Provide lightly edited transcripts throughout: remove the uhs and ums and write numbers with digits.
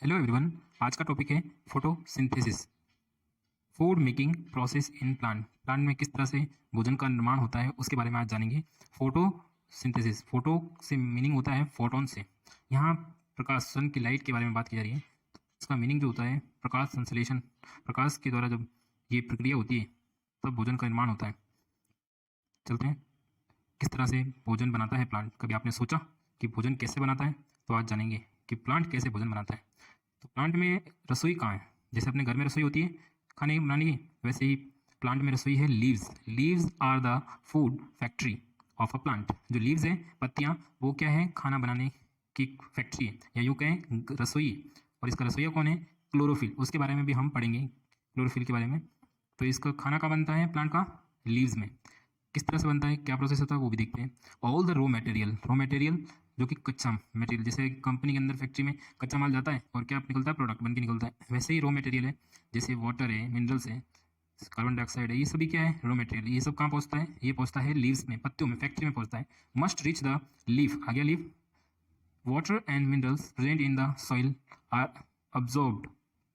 Hello everyone. आज का topic है photosynthesis, food making process in plant. Plant में किस तरह से भोजन का निर्माण होता है उसके बारे में आज जानेंगे। फोटोसिंथेसिस, फोटो से मीनिंग होता है फोटोन से। यहाँ प्रकाश, सन की लाइट के बारे में बात की जा रही है। इसका मीनिंग जो होता है प्रकाश संश्लेषण, प्रकाश के द्वारा जब ये प्रक्रिया होती है तब भोजन का निर्माण होता है। चलते हैं किस तरह से भोजन बनाता है प्लांट। कभी आपने सोचा कि भोजन कैसे बनाता है? तो आज जानेंगे कि प्लांट कैसे भोजन बनाता है। तो प्लांट में रसोई कहाँ है? जैसे अपने घर में रसोई होती है खाने बनाने की, वैसे ही प्लांट में रसोई है leaves. Leaves are the food factory of a plant. जो लीव्स है, पत्तियाँ, वो क्या है? खाना बनाने की फैक्ट्री है, या यूँ कहें रसोई है। और इसका रसोईया कौन है? क्लोरोफिल। उसके बारे में भी हम पढ़ेंगे, क्लोरोफिल के बारे में। तो इसका खाना का बनता है प्लांट का? लीव्स में। किस तरह से बनता है, क्या प्रोसेस होता है, वो भी देखते हैं। ऑल द रॉ मटेरियल जो कि कच्चा मटेरियल, जैसे कंपनी के अंदर फैक्ट्री में कच्चा माल जाता है और क्या निकलता है? प्रोडक्ट बन के निकलता है। वैसे ही रॉ मटेरियल है, जैसे वाटर है, मिनरल्स है, कार्बन डाइऑक्साइड है, ये सभी क्या है? Raw material. ये सब कहाँ पहुँचता है? ये पहुँचता है लीव्स में, पत्तियों में, फैक्ट्री में पहुँचता है। मस्ट रीच द लीफ, आ गया leaf. Water and minerals present in the soil are absorbed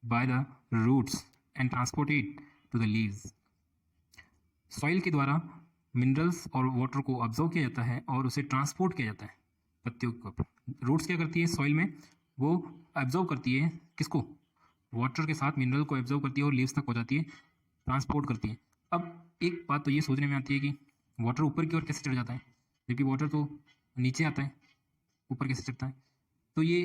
by the roots and transported to the leaves. Soil के द्वारा मिनरल्स और वाटर को ऑब्जर्व किया जाता है और उसे ट्रांसपोर्ट किया जाता है पत्तियों के ऊपर। रूट्स क्या करती है सॉइल में? वो ऑब्जर्व करती है किसको? वाटर के साथ मिनरल को ऑब्जर्व करती है और लीव्स तक पहुंचाती है, ट्रांसपोर्ट करती है। अब एक बात तो ये सोचने में आती है कि वाटर ऊपर की ओर कैसे चढ़ जाता है, जबकि वाटर तो नीचे आता है, ऊपर कैसे चढ़ता है? तो ये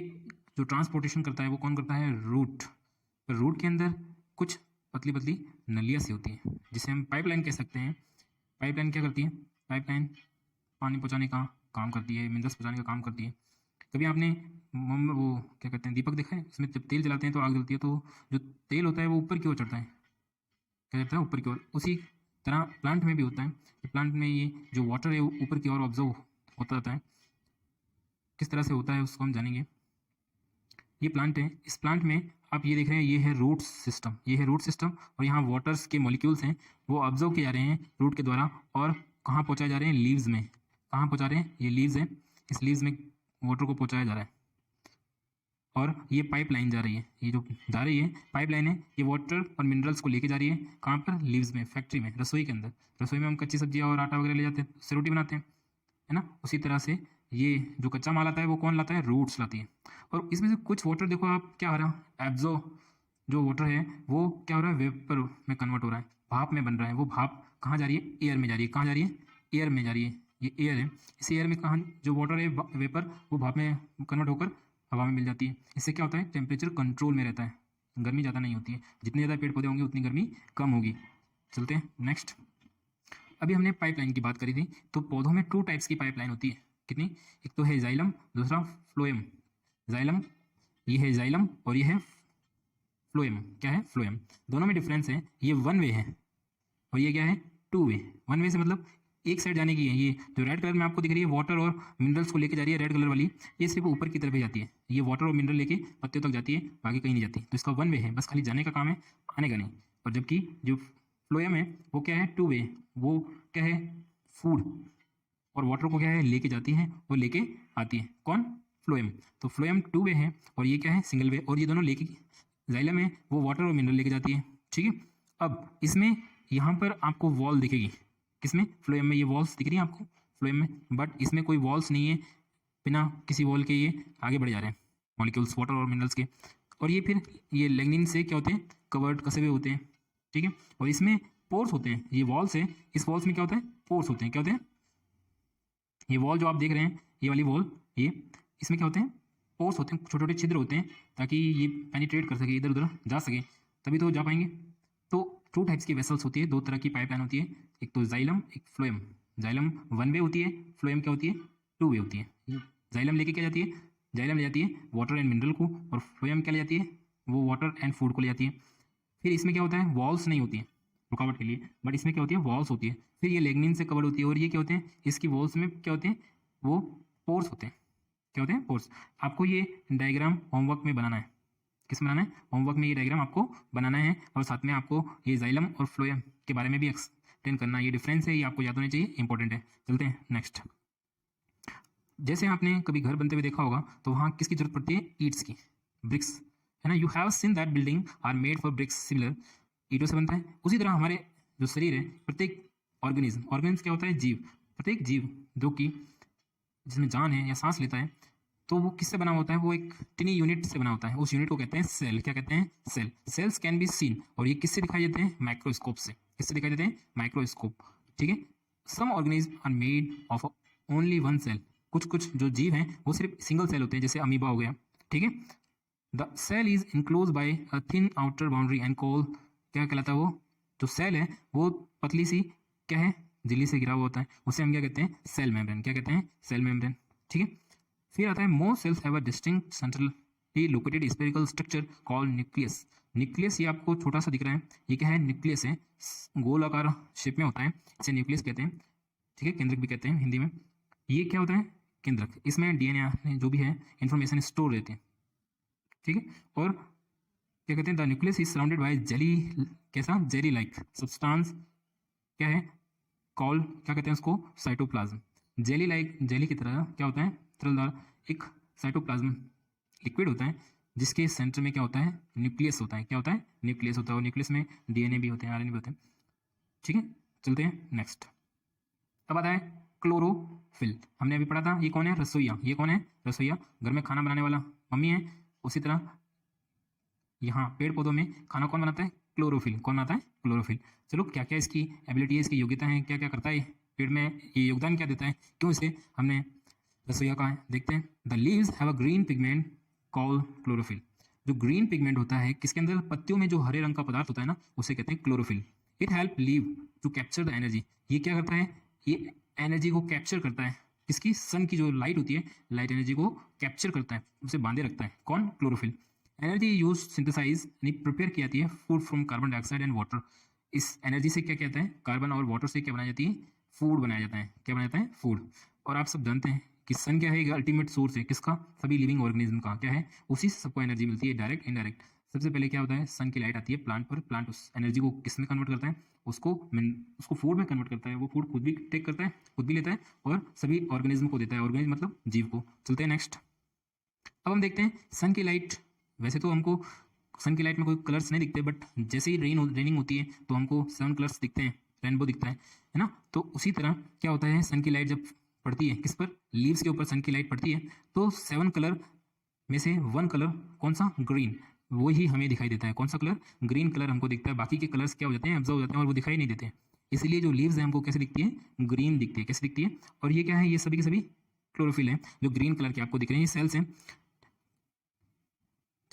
जो ट्रांसपोर्टेशन करता है वो कौन करता है? रूट। तो रूट के अंदर कुछ पतली पतली नलियाँ सी होती हैं, जिसे हम पाइपलाइन कह सकते हैं। पाइपलाइन क्या करती है? पाइपलाइन पानी पहुंचाने का काम करती है, मिनरल्स पहुंचाने का काम करती है। कभी आपने वो क्या कहते हैं, दीपक देखा है? उसमें जब तेल जलाते हैं तो आग जलती है, तो जो तेल होता है वो ऊपर की ओर चढ़ता है, क्या चढ़ता है? ऊपर की ओर। उसी तरह प्लांट में भी होता है। प्लांट में ये जो वाटर है वो ऊपर की ओर ऑब्जर्व होता रहता है। किस तरह से होता है उसको हम जानेंगे। ये प्लांट है, इस प्लांट में आप ये देख रहे हैं, ये है रूट सिस्टम, ये है रूट सिस्टम। और यहाँ वाटर्स के मॉलिक्यूल्स हैं, वो ऑब्जर्व किए जा रहे हैं रूट के द्वारा और कहाँ पहुँचाए जा रहे हैं? लीव्स में। कहाँ पहुँचा रहे हैं? ये लीव्स हैं, इस लीव्स में वाटर को पहुँचाया जा रहा है। और ये पाइपलाइन जा रही है, ये जो जा रही है पाइपलाइन है, ये वाटर और मिनरल्स को लेके जा रही है। कहाँ पर? लीव्स में, फैक्ट्री में, रसोई के अंदर। रसोई में हम कच्ची सब्जियाँ और आटा वगैरह ले जाते हैं, उससे रोटी बनाते हैं, है ना। उसी तरह से ये जो कच्चा माल आता है वो कौन लाता है? रूट्स लाती है। और इसमें से कुछ वाटर देखो आप, क्या हो रहा है? एब्जो जो वाटर है वो क्या हो रहा है? वेपर में कन्वर्ट हो रहा है, भाप में बन रहा है। वो भाप कहाँ जा रही है? एयर में जा रही है। कहाँ जा रही है? एयर में जा रही है। ये एयर है, इस एयर में कहाँ जो वाटर है वेपर, वो भाप में कन्वर्ट होकर हवा में मिल जाती है। इससे क्या होता है? टेम्परेचर कंट्रोल में रहता है, गर्मी ज़्यादा नहीं होती है। जितने ज़्यादा पेड़ पौधे होंगे उतनी गर्मी कम होगी। चलते हैं नेक्स्ट। अभी हमने पाइपलाइन की बात करी थी, तो पौधों में 2 टाइप्स की पाइपलाइन होती है। कितनी? एक तो है जाइलम, दूसरा फ्लोएम। जाइलम, ये है जाइलम और ये है फ्लोएम। क्या है? फ्लोएम। दोनों में डिफरेंस है, ये 1 वे है और ये क्या है? 2 वे। 1 वे से मतलब एक साइड जाने की है। ये जो रेड कलर में आपको दिख रही है वाटर और मिनरल्स को लेके जा रही है, रेड कलर वाली, ये सिर्फ ऊपर की तरफ ही जाती है। ये वाटर और मिनरल लेके पत्तियों तक जाती है, बाकी कहीं नहीं जाती। तो इसका 1 वे है, बस खाली जाने का काम है, आने का नहीं। और जबकि जो फ्लोएम है वो क्या है? 2 वे। वो क्या है? फूड और वाटर को क्या है? लेके जाती है, वो लेके आती है। कौन? फ्लोएम। तो फ्लोएम 2 वे है और ये क्या है? Single way. और ये दोनों लेके, जाइलम है वो वाटर और मिनरल लेके जाती है, ठीक है। अब इसमें यहाँ पर आपको वॉल दिखेगी, किसमें? फ्लोएम में। ये वॉल्स दिख रही हैं आपको फ्लोएम में, बट इसमें कोई वॉल्स नहीं है। बिना किसी वॉल के ये आगे बढ़ जा रहे हैं मॉलिक्यूल्स वाटर और मिनरल्स के। और ये फिर ये लिग्निन से क्या होते हैं? कवर्ड, कसे हुए होते हैं, ठीक है। और इसमें पोर्स होते हैं, ये वॉल्स है, इस वॉल्स में क्या होता है? पोर्स होते हैं। क्या होते हैं? ये वॉल जो आप देख रहे हैं, ये वाली वॉल, ये इसमें क्या होते हैं? पोर्स होते हैं, छोटे छोटे छिद्र होते हैं, ताकि ये पेनिट्रेट कर सके, इधर उधर जा सके, तभी तो जा पाएंगे। तो 2 टाइप्स की वेसल्स होती है, 2 तरह की पाइपलाइन होती है, एक तो जाइलम, एक फ्लोएम। जाइलम 1 वे होती है, फ्लोएम क्या होती है? 2 वे होती है। जाइलम लेके क्या जाती है? जाइलम ले जाती है वाटर एंड मिनरल को, और फ्लोएम क्या ले जाती है? वो वाटर एंड फूड को ले जाती है। फिर इसमें क्या होता है? वॉल्स नहीं होती है रुकावट के लिए, बट इसमें क्या होती है? वॉल्स होती है। फिर ये लेग्निन से कवर होती है, और ये क्या होते हैं? इसकी वॉल्स में क्या होते हैं? वो पोर्स होते हैं। क्या होते हैं? पोर्स। आपको ये डायग्राम होमवर्क में बनाना है। किस में बनाना है? होमवर्क में ये डायग्राम आपको बनाना है, और साथ में आपको ये जाइलम और फ्लोएम के बारे में भी एक्सप्लेन करना है। ये डिफरेंस है, ये आपको याद होना चाहिए, इंपॉर्टेंट है। चलते हैं नेक्स्ट। जैसे आपने कभी घर बनते हुए देखा होगा, तो वहाँ किसकी जरूरत पड़ती है? ईट्स की, ब्रिक्स, है ना, you have seen that building are made for bricks similar, ईंटों से बनता है। उसी तरह हमारे जो शरीर है, प्रत्येक ऑर्गेनिज्म क्या होता है, जीव, प्रत्येक जीव जो कि जिसमें जान है या सांस लेता है, तो वो किससे बना होता है, वो एक टिनी यूनिट से बना होता है। उस यूनिट को कहते हैं सेल। क्या कहते हैं, cell. Cells can be seen, और ये किससे दिखाई देते हैं, माइक्रोस्कोप से। किससे दिखाई देते हैं, माइक्रोस्कोप। ठीक है। Some organism are made of only one cell, कुछ कुछ जो जीव हैं वो सिर्फ सिंगल सेल होते हैं, जैसे अमीबा हो गया। ठीक है। The cell is enclose by a thin outer boundary and call, क्या कहलाता है वो, जो सेल है वो पतली सी क्या है, झिल्ली से घिरा हुआ होता है, उसे हम क्या कहते हैं, सेल मेम्ब्रेन। क्या कहते हैं, सेल मेम्ब्रेन। ठीक है। फिर आता है most cells have a distinct centrally located spherical structure called nucleus. Nucleus ये आपको छोटा सा दिख रहा है, ये क्या है, न्यूक्लियस है, गोल आकार शेप में होता है, इसे न्यूक्लियस कहते हैं। ठीक है, केंद्रक भी कहते हैं हिंदी में। ये क्या होता है, केंद्रक, इसमें डीएनए जो भी है इंफॉर्मेशन स्टोर रहते हैं। ठीक है। और क्या कहते हैं, the nucleus is surrounded by jelly, कैसा, जेली लाइक सब्सटेंस, क्या है, कॉल्ड, क्या कहते हैं उसको, साइटोप्लाज्म। जेली लाइक, जेली की तरह क्या होता है, तरलदार एक साइटोप्लाज्म लिक्विड होता है, जिसके सेंटर में क्या होता है, न्यूक्लियस होता है। क्या होता है, न्यूक्लियस होता है, और न्यूक्लियस में डीएनए भी होते हैं, आरएनए भी होते हैं। ठीक है, चलते हैं नेक्स्ट। अब आता है क्लोरोफिल। हमने अभी पढ़ा था, ये कौन है, रसोईया। ये कौन है, रसोईया, घर में खाना बनाने वाला मम्मी है। उसी तरह यहाँ पेड़ पौधों में खाना कौन बनाता है, क्लोरोफिल। कौन बनाता है, क्लोरोफिल। चलो, क्या क्या इसकी एबिलिटी है, इसकी योग्यता है, क्या क्या करता है पेड़ में, ये योगदान क्या देता है, क्यों इसे हमने रसोईया कहा है, देखते हैं। The leaves have a green pigment called chlorophyll. जो ग्रीन पिगमेंट होता है किसके अंदर, पत्तियों में जो हरे रंग का पदार्थ होता है ना, उसे कहते हैं chlorophyll. It help leave to capture the energy. ये क्या करता है, ये एनर्जी को कैप्चर करता है, किसकी, सन की जो लाइट होती है, लाइट एनर्जी को कैप्चर करता है, उसे बांधे रखता है। कौन, क्लोरोफिल। एनर्जी यूज सिंथेसाइज, यानी प्रिपेयर की जाती है food from carbon dioxide and water. इस एनर्जी से क्या कहता है, कार्बन और वाटर से क्या बनाई जाती है, फूड बनाया जाता है। क्या बनाया जाता है, फूड। और आप सब जानते हैं कि सन क्या है, अल्टीमेट सोर्स है किसका, सभी लिविंग ऑर्गेनिज्म का। क्या है, उसी से सबको एनर्जी मिलती है, डायरेक्ट इनडायरेक्ट। सबसे पहले क्या होता है, सन की लाइट आती है प्लांट पर, प्लांट उस एनर्जी को किस में कन्वर्ट करता है, उसको फूड में कन्वर्ट करता है। वो फूड खुद भी टेक करता है, खुद भी लेता है, और सभी ऑर्गेनिज्म को देता है। ऑर्गेनिज्म मतलब जीव को। चलते हैं नेक्स्ट। अब हम देखते हैं सन की लाइट। वैसे तो हमको सन की लाइट में कोई कलर्स नहीं दिखते, बट जैसे ही रेनिंग होती है तो हमको 7 कलर्स दिखते हैं, रेनबो दिखता है ना। तो उसी तरह क्या होता है, सन की लाइट जब पड़ती है किस पर, लीव्स के ऊपर सन की लाइट पड़ती है, तो 7 कलर में से 1 कलर कौन सा, ग्रीन, वो ही हमें दिखाई देता है। कौन सा कलर, ग्रीन कलर हमको दिखता है। बाकी के कलर्स क्या हो जाते हैं, ऑब्जर्व हो जाते हैं, और वो दिखाई नहीं देते हैं। इसलिए जो लीव्स हैं हमको कैसे दिखती है, ग्रीन दिखती है। कैसे दिखती है, और ये क्या है, ये सभी के सभी क्लोरोफिल है, जो ग्रीन कलर के आपको दिख रहे हैं, ये सेल्स हैं।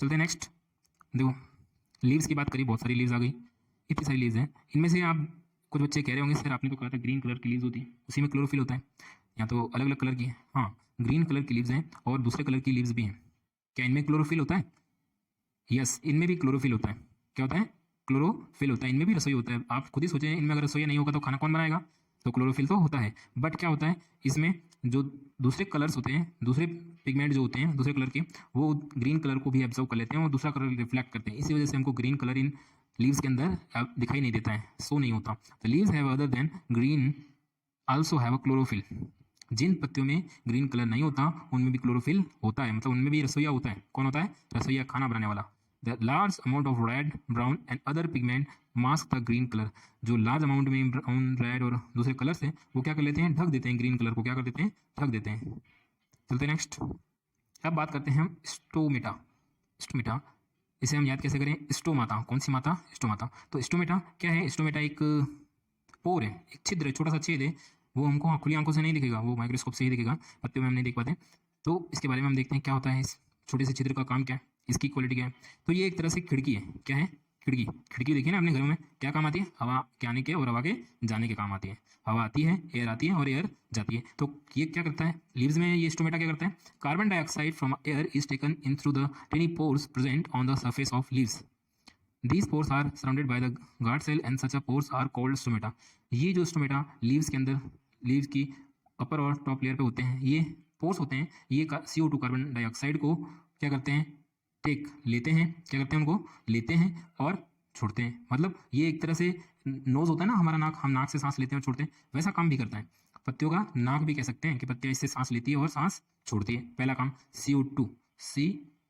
चलते हैं नेक्स्ट। देखो, लीव्स की बात करी, बहुत सारी लीव्स आ गई, इतनी सारी लीव्स हैं। इनमें से आप कुछ बच्चे कह रहे होंगे, सर आपने तो कहा था ग्रीन कलर की लीव्स होती है, उसी में क्लोरोफिल होता है। यहाँ तो अलग अलग कलर की है। हाँ, ग्रीन कलर की लीव्स हैं और दूसरे कलर की लीव्स भी हैं। क्या इनमें क्लोरोफिल होता है, यस, इनमें भी क्लोरोफिल होता है। क्या होता है, क्लोरोफिल होता है, इनमें भी रसोई होता है। आप खुद ही सोचें, इनमें अगर रसोई नहीं होगा तो खाना कौन बनाएगा, तो क्लोरोफिल तो होता है। बट क्या होता है, इसमें जो दूसरे कलर्स होते हैं, दूसरे पिगमेंट जो होते हैं दूसरे कलर के, वो ग्रीन कलर को भी ऑब्जर्व कर लेते हैं और दूसरा कलर रिफ्लेक्ट करते हैं। इसी वजह से हमको ग्रीन कलर इन लीव्स के अंदर दिखाई नहीं देता है, शो नहीं होता। The leaves have other than green also have a chlorophyll. जिन पत्तियों में ग्रीन कलर नहीं होता उनमें भी क्लोरोफिल होता है, मतलब उनमें भी रसोईया होता है। कौन होता है, रसोईया, खाना बनाने वाला। The large amount of red, brown and other pigment mask the green colour. जो लार्ज अमाउंट में ब्राउन, रेड और दूसरे कलर्स हैं वो क्या कर लेते हैं, ढक देते हैं ग्रीन कलर को। क्या कर देते हैं, ढक देते हैं। चलते हैं नेक्स्ट। अब बात करते हैं हम स्टोमेटा। स्टोमेटा, इसे हम याद कैसे करें, स्टोमाता। कौन सी माता, स्टोमाता। तो स्टोमेटा क्या है, स्टोमेटा एक पोर है, एक छिद्र है, छोटा सा छेद है। वो हमको खुली आंखों से नहीं दिखेगा, वो माइक्रोस्कोप से ही दिखेगा, पत्तियों में हम नहीं देख पाते। तो इसके बारे में हम देखते हैं क्या होता है, इस छोटे से छिद्र का काम क्या है, इसकी क्वालिटी क्या है। तो ये एक तरह से खिड़की है। क्या है, खिड़की। खिड़की देखिए ना अपने घरों में, क्या काम आती है, हवा के आने के और हवा के जाने के काम आती है। हवा आती है, एयर आती है और एयर जाती है। तो ये क्या करता है, लीव्स में ये स्टोमेटा क्या करता है, carbon dioxide from air is taken in through the tiny pores present on the surface of leaves. These pores are surrounded by the guard cell and such a pores are called stomata. ये जो stomata leaves के अंदर, leaves की अपर और top layer पे होते हैं, ये पोर्स होते हैं। ये CO2 कार्बन डाइऑक्साइड को क्या करते हैं, टेक लेते हैं। क्या करते हैं, उनको लेते हैं और छोड़ते हैं। मतलब ये एक तरह से नोज होता है ना हमारा, नाक, हम नाक से सांस लेते हैं और छोड़ते हैं, वैसा काम भी करता है। पत्तियों का नाक भी कह सकते हैं कि पत्तियां इससे सांस लेती है और सांस छोड़ती है। पहला काम CO2,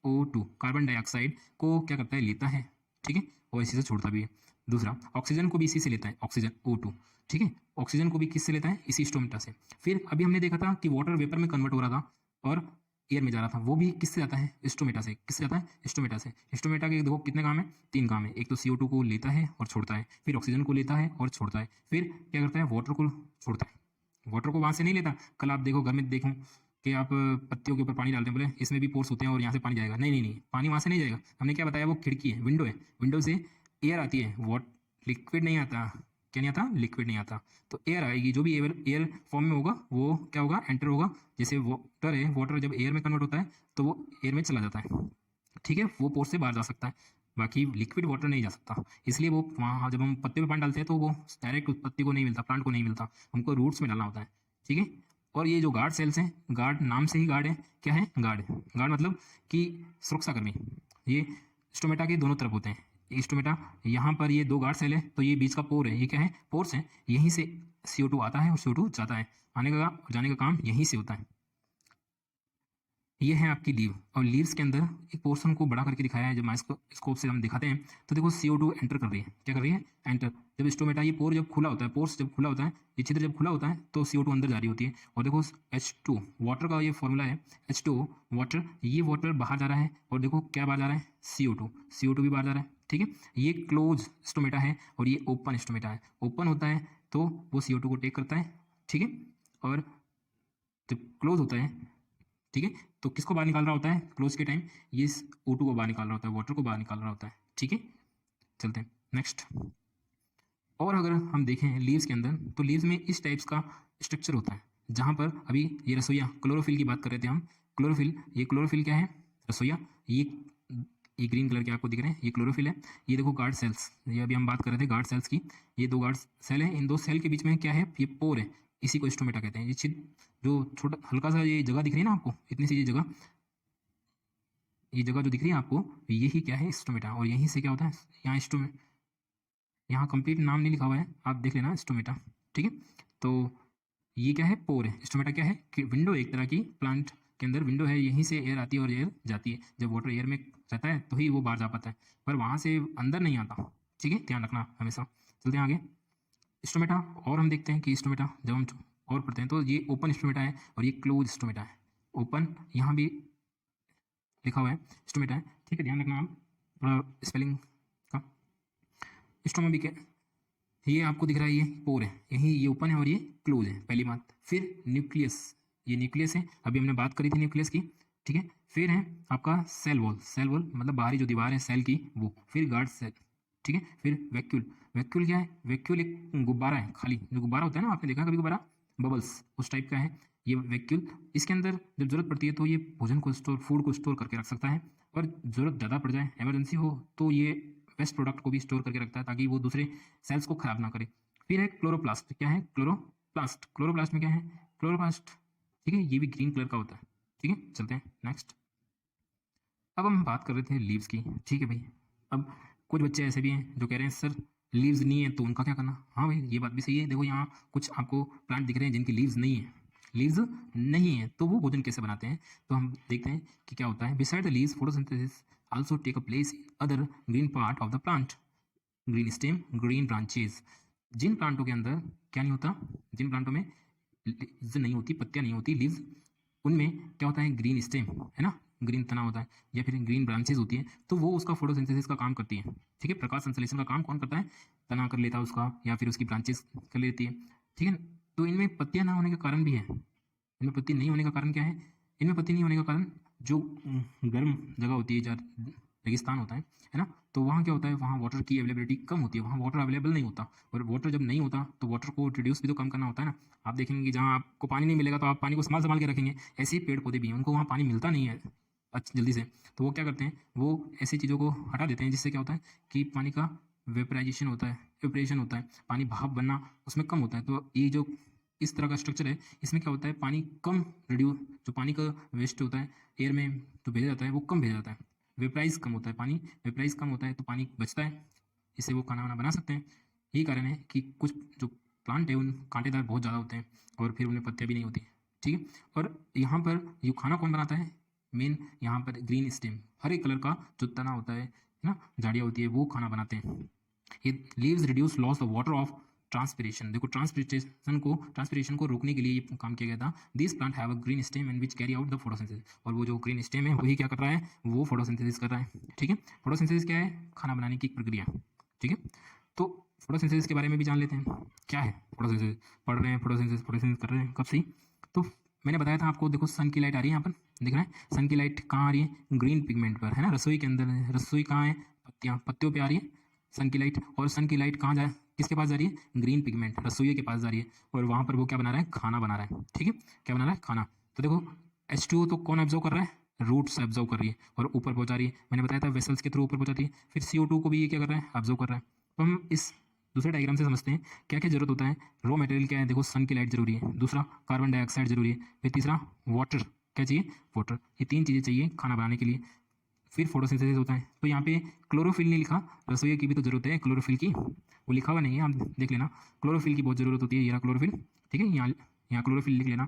CO2 कार्बन डाइऑक्साइड को क्या करता है, लेता है, ठीक है, और इसी से छोड़ता भी है। दूसरा ऑक्सीजन को भी इसी से लेता है, ऑक्सीजन O2, ठीक है, ऑक्सीजन को भी किससे लेता है, इसी स्टोमेटा से। फिर अभी हमने देखा था कि वाटर वेपर में कन्वर्ट हो रहा था और एयर में जा रहा था, वो भी किससे जाता है, स्टोमेटा से। किससे जाता है, स्टोमेटा से। स्टोमेटा के देखो कितने काम है, 3 काम है। एक तो CO2 को लेता है और छोड़ता है, फिर ऑक्सीजन को लेता है और छोड़ता है, फिर क्या करता है, वाटर को छोड़ता है। वाटर को वहाँ से नहीं लेता। कल आप देखो घर में देखो कि आप पत्तियों के ऊपर पानी डालते हैं, बोले इसमें भी पोर्स होते हैं और यहाँ से पानी जाएगा। नहीं नहीं नहीं, पानी वहाँ से नहीं जाएगा। हमने क्या बताया, वो खिड़की है, विंडो है, विंडो से एयर आती है, वॉट लिक्विड नहीं आता। क्या नहीं आता, लिक्विड नहीं आता। तो एयर आएगी, जो भी एयर एयर फॉर्म में होगा वो क्या होगा, एंटर होगा। जैसे वाटर है, वाटर जब एयर में कन्वर्ट होता है तो वो एयर में चला जाता है, ठीक है, वो पोर्स से बाहर जा सकता है। बाकी लिक्विड वाटर नहीं जा सकता। इसलिए वो वहाँ जब हम पत्ते पे पानी डालते हैं तो वो डायरेक्ट पत्ती को नहीं मिलता, प्लांट को नहीं मिलता, हमको रूट्स में डालना होता है, ठीक है। और ये जो गार्ड सेल्स हैं, गार्ड नाम से ही गार्ड है, क्या है, गार्ड। गार्ड मतलब कि सुरक्षाकर्मी। ये स्टोमेटा के दोनों तरफ होते हैं। ये स्टोमेटा, यहाँ पर ये 2 गार्ड सेल है, तो ये बीच का पोर है, ये क्या है, पोर्स है। यहीं से CO2 आता है और CO2 जाता है, आने का और जाने का काम यहीं से होता है। ये है आपकी लीव, और लीव्स के अंदर एक पोर्शन को बड़ा करके दिखाया है। जब माइक्रोस्कोप से हम दिखाते हैं तो देखो CO2 एंटर कर रही है, क्या कर रही है, एंटर। जब स्टोमेटा, ये पोर जब खुला होता है, पोर्स जब खुला होता है, ये छिद्र जब खुला होता है तो CO2 अंदर जा रही होती है। और देखो H2 वाटर का ये फॉर्मूला है, H2 वाटर, ये वाटर बाहर जा रहा है, और देखो क्या बाहर जा रहा है, CO2 भी बाहर जा रहा है, ठीक है। ये क्लोज स्टोमेटा है और ये ओपन स्टोमेटा है। ओपन होता है तो वो CO2 को टेक करता है, ठीक है, और जब क्लोज होता है, ठीक है, तो किसको बाहर निकाल रहा होता है, क्लोज के टाइम ये O2 को बाहर निकाल रहा होता है, वाटर को बाहर निकाल रहा होता है, ठीक है। चलते हैं नेक्स्ट। और अगर हम देखें लीव्स के अंदर, तो लीव्स में इस टाइप्स का स्ट्रक्चर होता है, जहाँ पर अभी ये रसोईया, क्लोरोफिल की बात कर रहे थे हम। क्लोरोफिल, ये क्लोरोफिल क्या है, रसोईया। ये ग्रीन कलर के आपको दिख रहे हैं, ये क्लोरोफिल है। ये देखो गार्ड सेल्स, ये अभी हम बात कर रहे थे गार्ड सेल्स की। ये 2 गार्ड सेल है, इन 2 सेल के बीच में क्या है, ये पोर है, इसी को स्टोमेटा कहते हैं। ये जो छोटा हल्का सा ये जगह दिख रही है ना आपको, इतनी सी ये जगह जो दिख रही है आपको, यही क्या है, स्टोमेटा। और यहीं से क्या होता है, यहाँ यहाँ कंप्लीट नाम नहीं लिखा हुआ है, आप देख लेना, स्टोमेटा, ठीक है। तो ये क्या है, पोर है। स्टोमेटा क्या है, कि विंडो, एक तरह की प्लांट के अंदर विंडो है, यहीं से एयर आती है और एयर जाती है। जब वाटर एयर में रहता है तो ही वो बाहर जा पाता है, पर वहाँ से अंदर नहीं आता, ठीक है, ध्यान रखना हमेशा। चलते हैं आगे, स्टोमेटा। और हम देखते हैं कि स्टोमेटा जब हम और पढ़ते हैं तो ये ओपन स्टोमेटा है और ये क्लोज स्टोमेटा है। ओपन यहाँ भी लिखा हुआ है, स्टोमेटा है, ठीक है, ध्यान रखना आप थोड़ा स्पेलिंग का। स्टोमा भी क्या, ये आपको दिख रहा है, ये पोर है, यही ये ओपन है और ये क्लोज है, पहली बात। फिर न्यूक्लियस, ये न्यूक्लियस है, अभी हमने बात करी थी न्यूक्लियस की, ठीक है। फिर है आपका सेल वॉल, सेल वॉल मतलब बाहरी जो दीवार है सेल की, वो। फिर गार्ड सेल, ठीक है। फिर वैक्यूल, वैक्यूल क्या है, वैक्यूल एक गुब्बारा है, खाली जो गुब्बारा होता है ना, आपने देखा कभी गुब्बारा, बबल्स, उस टाइप का है ये वैक्यूल। इसके अंदर जब जरूरत पड़ती है तो ये भोजन को स्टोर, फूड को स्टोर करके रख सकता है, और ज़रूरत ज़्यादा पड़ जाए, इमरजेंसी हो, तो ये वेस्ट प्रोडक्ट को भी स्टोर करके रखता है ताकि वो दूसरे सेल्स को खराब ना करे। फिर है क्लोरोप्लास्ट, क्या है, क्लोरोप्लास्ट। क्लोरोप्लास्ट में क्या है, क्लोरोप्लास्ट, ठीक है, ये भी ग्रीन कलर का होता है, ठीक है। चलते हैं नेक्स्ट। अब हम बात कर रहे थे लीव्स की, ठीक है भाई। अब कुछ बच्चे ऐसे भी हैं जो कह रहे हैं सर लीव्स नहीं है तो उनका क्या करना। हाँ भाई, ये बात भी सही है। देखो यहाँ कुछ आपको प्लांट दिख रहे हैं जिनकी लीव्स नहीं है, लीव्स नहीं है, तो वो भोजन कैसे बनाते हैं, तो हम देखते हैं कि क्या होता है। Beside the leaves photosynthesis also take a place in other green part of the plant, green stem, green branches. जिन प्लांटों के अंदर क्या नहीं होता, जिन प्लांटों में लीव्स नहीं होती, पत्तियां नहीं होती, लीव्स, उनमें क्या होता है, ग्रीन स्टेम है ना, ग्रीन तना होता है, या फिर ग्रीन ब्रांचेज होती है, तो वो उसका फोटोसिंथेसिस का काम करती है, ठीक है। प्रकाश संश्लेषण का काम कौन करता है, तना कर लेता है उसका, या फिर उसकी ब्रांचेस कर लेती है, ठीक है। तो इनमें पत्तियां ना होने का कारण भी है। इनमें पत्ती नहीं होने का कारण क्या है, इनमें पत्ती नहीं होने का कारण जो गर्म जगह होती है, जहाँ रेगिस्तान होता है ना, तो वहाँ क्या होता है, वहाँ वाटर की अवेलेबिलिटी कम होती है, वहाँ वाटर अवेलेबल नहीं होता। और वाटर जब नहीं होता तो वाटर को रिड्यूस भी तो कम करना होता है ना। आप देखेंगे कि जहाँ आपको पानी नहीं मिलेगा तो आप पानी को संभाल संभाल के रखेंगे, ऐसे ही पेड़ पौधे भी हैं, उनको वहाँ पानी मिलता नहीं है अच्छा जल्दी से, तो वो क्या करते हैं, वो ऐसी चीज़ों को हटा देते हैं, जिससे क्या होता है कि पानी का वेपराइजेशन होता है, वेपरेशन होता है, पानी भाप बनना उसमें कम होता है। तो ये जो इस तरह का स्ट्रक्चर है, इसमें क्या होता है, पानी कम रिड्यूस, जो पानी का वेस्ट होता है एयर में जो भेजा जाता है वो कम भेजा जाता है, वेपराइज कम होता है, पानी वेपराइज कम होता है तो पानी बचता है, इससे वो खाना वाना बना सकते हैं। यही कारण है कि कुछ जो प्लांट है उन कांटेदार बहुत ज़्यादा होते हैं और फिर उनमें पत्तियाँ भी नहीं होती, ठीक है। और यहाँ पर ये खाना कौन बनाता है, मेन यहाँ पर ग्रीन स्टेम, हरे कलर का जो तना होता है ना, झाड़ियाँ होती है, वो खाना बनाते हैं। ये leaves reduce loss of water of transpiration. देखो ट्रांसपिरेशन को रोकने के लिए ये काम किया गया था। This plant have a green stem and which carry out the photosynthesis. और वो जो ग्रीन स्टेम है वही क्या कर रहा है, वो फोटोसिंथेसिस कर रहा है। ठीक है, फोटोसिंथेसिस क्या है, खाना बनाने की प्रक्रिया। ठीक है, तो फोटोसिंथेसिस के बारे में भी जान लेते हैं, क्या है फोटोसिंथेसिस। पढ़ रहे हैं फोटोसिंथेसिस कर रहे हैं कब से। तो मैंने बताया था आपको, देखो सन की लाइट आ रही है यहाँ पर, दिख रहा है सन की लाइट कहाँ आ रही है, ग्रीन पिगमेंट पर है ना, रसोई के अंदर है। रसोई कहाँ है, पत्तियों पे आ रही है सन की लाइट। और सन की लाइट कहाँ जाए, किसके पास जा रही है, ग्रीन पिगमेंट रसोई के पास जा रही है। और वहाँ पर वो क्या बना रहा है, खाना बना रहा है। ठीक है, क्या बना रहा है, खाना। तो देखो H2O तो कौन ऑब्जर्व कर रहा है, रूट्स ऑब्जर्व कर रही है और ऊपर पहुंचा रही है। मैंने बताया था वेसल्स के थ्रू ऊपर पहुंचाती है। फिर CO2 को भी ये क्या कर रहा है, ऑब्जर्व कर रहा है। तो हम इस दूसरे डायग्राम से समझते हैं क्या क्या जरूरत होता है। रॉ मटेरियल क्या है, देखो सन की लाइट जरूरी है, दूसरा कार्बन डाइऑक्साइड जरूरी है, फिर तीसरा वाटर, क्या चाहिए, वाटर। ये 3 चीज़ें चाहिए खाना बनाने के लिए। फिर फोटोसिंथेसिस होता है। तो यहाँ पे क्लोरोफिल नहीं लिखा, रसोई की भी तो जरूरत है क्लोरोफिल की, वो लिखा हुआ नहीं है, आप देख लेना। क्लोरोफिल की बहुत ज़रूरत होती है, ये रहा क्लोरोफिल। ठीक है, यहाँ यहाँ क्लोरोफिल लिख लेना।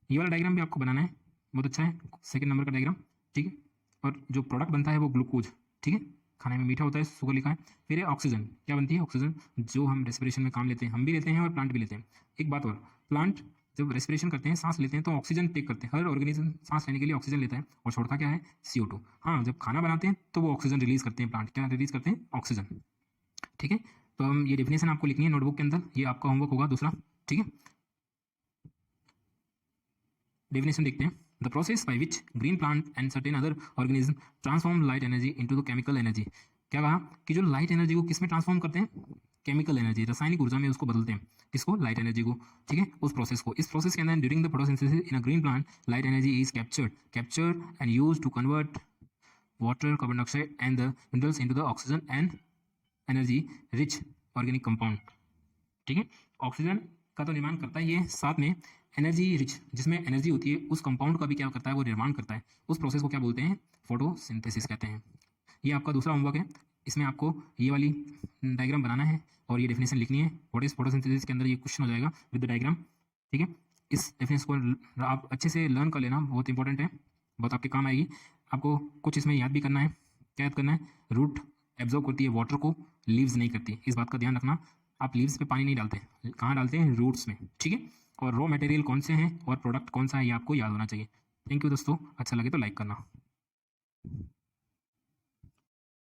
ये वाला डायग्राम भी आपको बनाना है, बहुत अच्छा है, 2nd नंबर का डायग्राम। ठीक है, और जो प्रोडक्ट बनता है वो ग्लूकोज। ठीक है, खाने में मीठा होता है, शुगर लिखा है। फिर है ऑक्सीजन, क्या बनती है, ऑक्सीजन, जो हम रेस्पिरेशन में काम लेते हैं, हम भी लेते हैं और प्लांट भी लेते हैं। एक बात और, प्लांट जब रेस्पिरेशन करते हैं, सांस लेते हैं, तो ऑक्सीजन टेक करते हैं। हर ऑर्गेनिज्म सांस लेने के लिए ऑक्सीजन लेता है और छोड़ता क्या है, CO2। हाँ, जब खाना बनाते हैं तो वो ऑक्सीजन रिलीज करते हैं, प्लांट क्या रिलीज करते हैं, ऑक्सीजन। ठीक है, तो हम ये डेफिनेशन आपको लिखनी है नोटबुक के अंदर, ये आपका होमवर्क होगा दूसरा। ठीक है, डेफिनेशन देखते हैं। The process by which green plant and certain other organism transform light energy into the chemical energy. क्या कहा कि जो लाइट एनर्जी को किस में ट्रांसफॉर्म करते हैं, केमिकल एनर्जी, रासायनिक ऊर्जा में उसको बदलते हैं। किसको, लाइट एनर्जी को। ठीक है, उस प्रोसेस को, इस प्रोसेस के अंदर during the photosynthesis in a green plant light energy is captured and used to convert water, carbon dioxide and the minerals into the oxygen and energy rich organic compound. ठीक है, oxygen का तो निर्माण करता है ये, साथ में एनर्जी रिच, जिसमें एनर्जी होती है, उस कंपाउंड का भी क्या करता है, वो निर्माण करता है। उस प्रोसेस को क्या बोलते हैं, फोटोसिंथेसिस कहते हैं। ये आपका दूसरा होमवर्क है, इसमें आपको ये वाली डायग्राम बनाना है और ये डेफिनेशन लिखनी है। व्हाट इज फोटोसिंथेसिस के अंदर ये क्वेश्चन हो जाएगा विद द डायग्राम। ठीक है, इस डेफिनेशन को आप अच्छे से लर्न कर लेना, बहुत इंपॉर्टेंट है, बहुत आपके काम आएगी। आपको कुछ इसमें याद भी करना है। क्या याद करना है, रूट एब्जॉर्ब करती है वाटर को, लीव्स नहीं करती, इस बात का ध्यान रखना। आप लीव्स पे पानी नहीं डालते, कहाँ डालते हैं, रूट्स में। ठीक है, और रॉ मटेरियल कौन से हैं और प्रोडक्ट कौन सा है, ये आपको याद होना चाहिए। थैंक यू दोस्तों, अच्छा लगे तो लाइक करना।